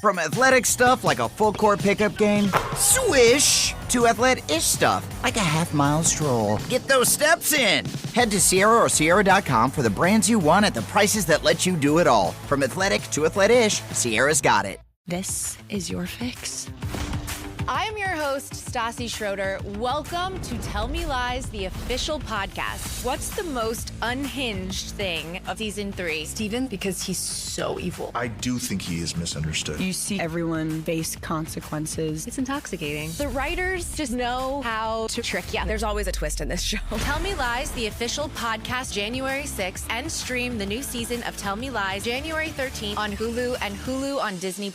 From athletic stuff like a full court pickup game, swish, to athletic-ish stuff like a half-mile stroll. Get those steps in. Head to Sierra or Sierra.com for the brands you want at the prices that let you do it all. From athletic to athletic-ish, Sierra's got it. This is your fix. I am your host, Stassi Schroeder. Welcome to Tell Me Lies, the official podcast. What's the most unhinged thing of season 3? Steven, because he's so evil. I do think he is misunderstood. You see everyone face consequences. It's intoxicating. The writers just know how to trick you. There's always a twist in this show. Tell Me Lies, the official podcast, January 6th, and stream the new season of Tell Me Lies, January 13th on Hulu and Hulu on Disney+.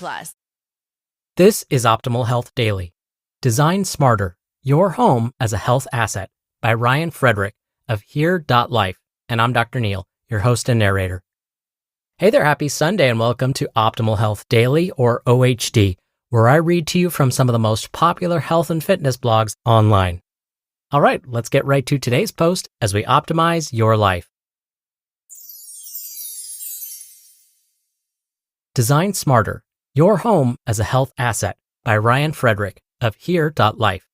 This is Optimal Health Daily. Design Smarter, Your Home as a Health Asset by Ryan Frederick of Here.Life. And I'm Dr. Neil, your host and narrator. Hey there, happy Sunday and welcome to Optimal Health Daily, or OHD, where I read to you from some of the most popular health and fitness blogs online. All right, let's get right to today's post as we optimize your life. Design Smarter, Your Home as a Health Asset by Ryan Frederick of Here.Life.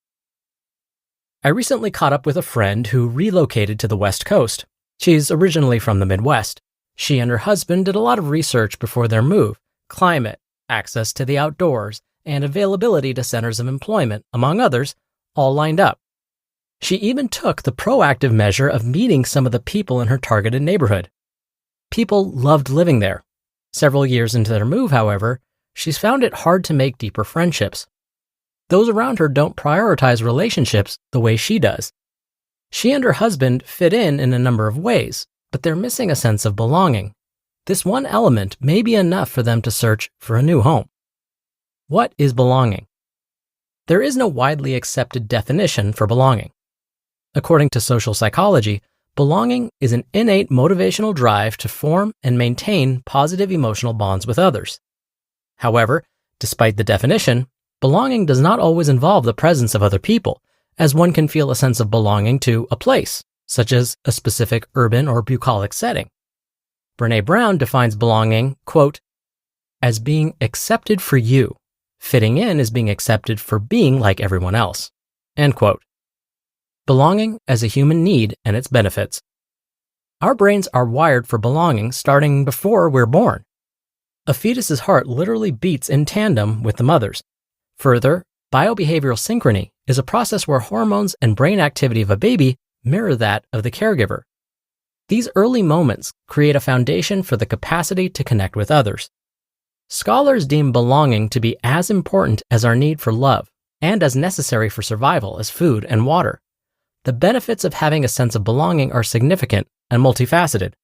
I recently caught up with a friend who relocated to the West Coast. She's originally from the Midwest. She and her husband did a lot of research before their move: climate, access to the outdoors, and availability to centers of employment, among others, all lined up. She even took the proactive measure of meeting some of the people in her targeted neighborhood. People loved living there. Several years into their move, however, she's found it hard to make deeper friendships. Those around her don't prioritize relationships the way she does. She and her husband fit in a number of ways, but they're missing a sense of belonging. This one element may be enough for them to search for a new home. What is belonging? There is no widely accepted definition for belonging. According to social psychology, belonging is an innate motivational drive to form and maintain positive emotional bonds with others. However, despite the definition, belonging does not always involve the presence of other people, as one can feel a sense of belonging to a place, such as a specific urban or bucolic setting. Brené Brown defines belonging, quote, as being accepted for you. Fitting in is being accepted for being like everyone else, end quote. Belonging as a human need and its benefits. Our brains are wired for belonging starting before we're born. A fetus's heart literally beats in tandem with the mother's. Further, biobehavioral synchrony is a process where hormones and brain activity of a baby mirror that of the caregiver. These early moments create a foundation for the capacity to connect with others. Scholars deem belonging to be as important as our need for love and as necessary for survival as food and water. The benefits of having a sense of belonging are significant and multifaceted.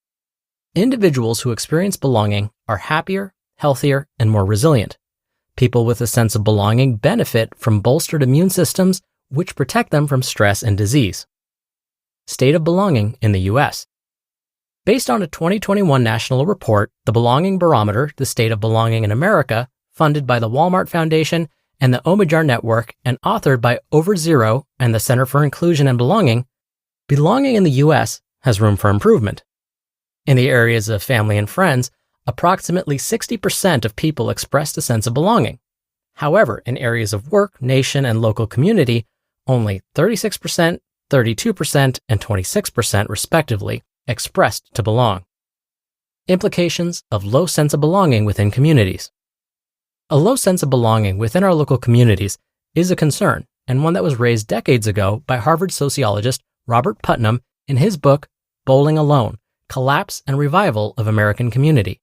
Individuals who experience belonging are happier, healthier, and more resilient. People with a sense of belonging benefit from bolstered immune systems, which protect them from stress and disease. State of belonging in the U.S. Based on a 2021 national report, The Belonging Barometer, The State of Belonging in America, funded by the Walmart Foundation and the Omidyar Network, and authored by OverZero and the Center for Inclusion and Belonging, belonging in the U.S. has room for improvement. In the areas of family and friends, approximately 60% of people expressed a sense of belonging. However, in areas of work, nation, and local community, only 36%, 32%, and 26% respectively expressed to belong. Implications of low sense of belonging within communities. A low sense of belonging within our local communities is a concern, and one that was raised decades ago by Harvard sociologist Robert Putnam in his book, Bowling Alone: Collapse and Revival of American Community.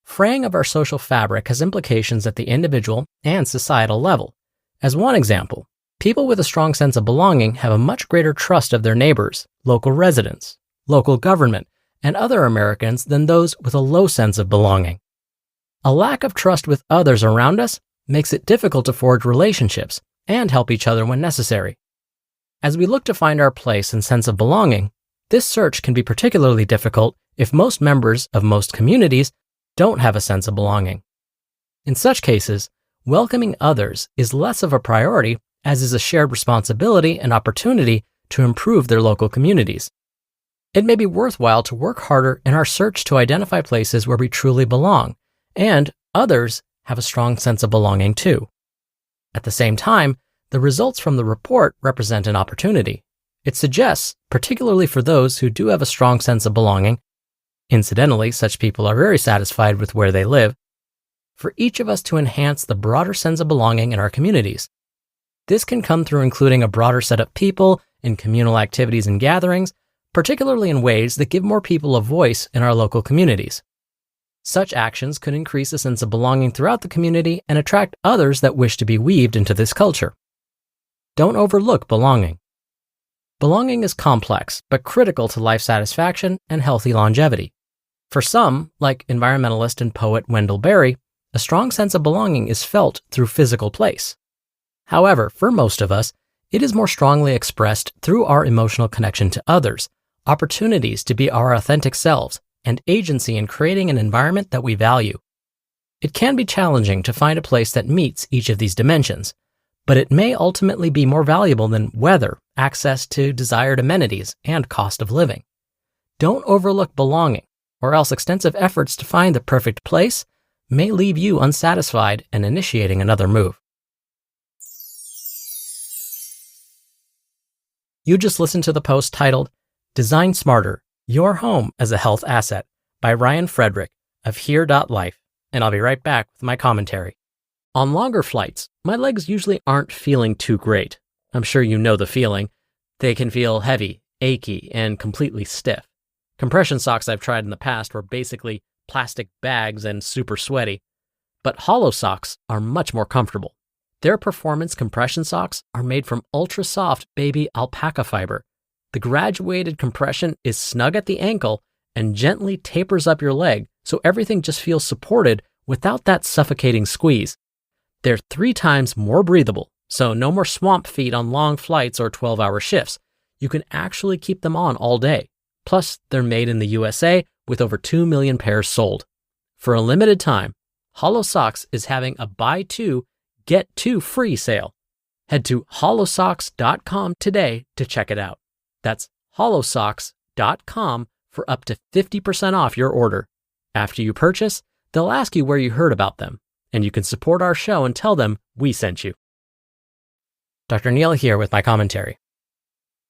Fraying of our social fabric has implications at the individual and societal level. As one example, people with a strong sense of belonging have a much greater trust of their neighbors, local residents, local government, and other Americans than those with a low sense of belonging. A lack of trust with others around us makes it difficult to forge relationships and help each other when necessary. As we look to find our place and sense of belonging, this search can be particularly difficult if most members of most communities don't have a sense of belonging. In such cases, welcoming others is less of a priority, as is a shared responsibility and opportunity to improve their local communities. It may be worthwhile to work harder in our search to identify places where we truly belong, and others have a strong sense of belonging too. At the same time, the results from the report represent an opportunity. It suggests, particularly for those who do have a strong sense of belonging, incidentally, such people are very satisfied with where they live, for each of us to enhance the broader sense of belonging in our communities. This can come through including a broader set of people in communal activities and gatherings, particularly in ways that give more people a voice in our local communities. Such actions could increase a sense of belonging throughout the community and attract others that wish to be weaved into this culture. Don't overlook belonging. Belonging is complex, but critical to life satisfaction and healthy longevity. For some, like environmentalist and poet Wendell Berry, a strong sense of belonging is felt through physical place. However, for most of us, it is more strongly expressed through our emotional connection to others, opportunities to be our authentic selves, and agency in creating an environment that we value. It can be challenging to find a place that meets each of these dimensions, but it may ultimately be more valuable than weather, access to desired amenities, and cost of living. Don't overlook belonging, or else extensive efforts to find the perfect place may leave you unsatisfied and initiating another move. You just listened to the post titled, Design Smarter, Your Home as a Health Asset by Ryan Frederick of Here.Life, and I'll be right back with my commentary. On longer flights, my legs usually aren't feeling too great. I'm sure you know the feeling. They can feel heavy, achy, and completely stiff. Compression socks I've tried in the past were basically plastic bags and super sweaty, but hollow socks are much more comfortable. Their performance compression socks are made from ultra-soft baby alpaca fiber. The graduated compression is snug at the ankle and gently tapers up your leg so everything just feels supported without that suffocating squeeze. They're 3 times more breathable, so no more swamp feet on long flights or 12-hour shifts. You can actually keep them on all day. Plus, they're made in the USA with over 2 million pairs sold. For a limited time, Hollow Socks is having a buy 2, get 2 free sale. Head to hollowsocks.com today to check it out. That's hollowsocks.com for up to 50% off your order. After you purchase, they'll ask you where you heard about them, and you can support our show and tell them we sent you. Dr. Neal here with my commentary.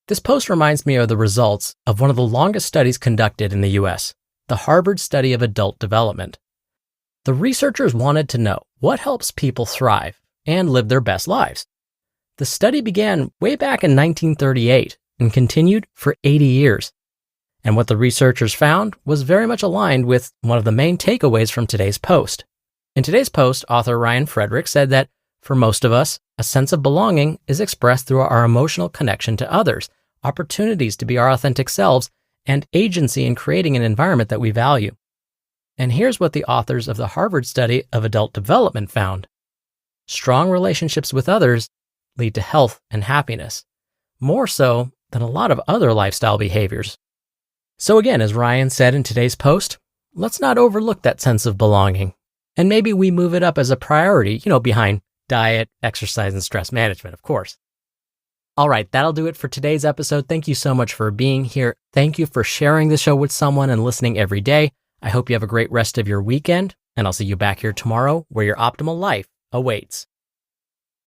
This post reminds me of the results of one of the longest studies conducted in the US, the Harvard Study of Adult Development. The researchers wanted to know what helps people thrive and live their best lives. The study began way back in 1938 and continued for 80 years. And what the researchers found was very much aligned with one of the main takeaways from today's post. In today's post, author Ryan Frederick said that for most of us, a sense of belonging is expressed through our emotional connection to others, opportunities to be our authentic selves, and agency in creating an environment that we value. And here's what the authors of the Harvard Study of Adult Development found. Strong relationships with others lead to health and happiness, more so than a lot of other lifestyle behaviors. So again, as Ryan said in today's post, let's not overlook that sense of belonging. And maybe we move it up as a priority, behind diet, exercise, and stress management, of course. All right, that'll do it for today's episode. Thank you so much for being here. Thank you for sharing the show with someone and listening every day. I hope you have a great rest of your weekend, and I'll see you back here tomorrow where your optimal life awaits.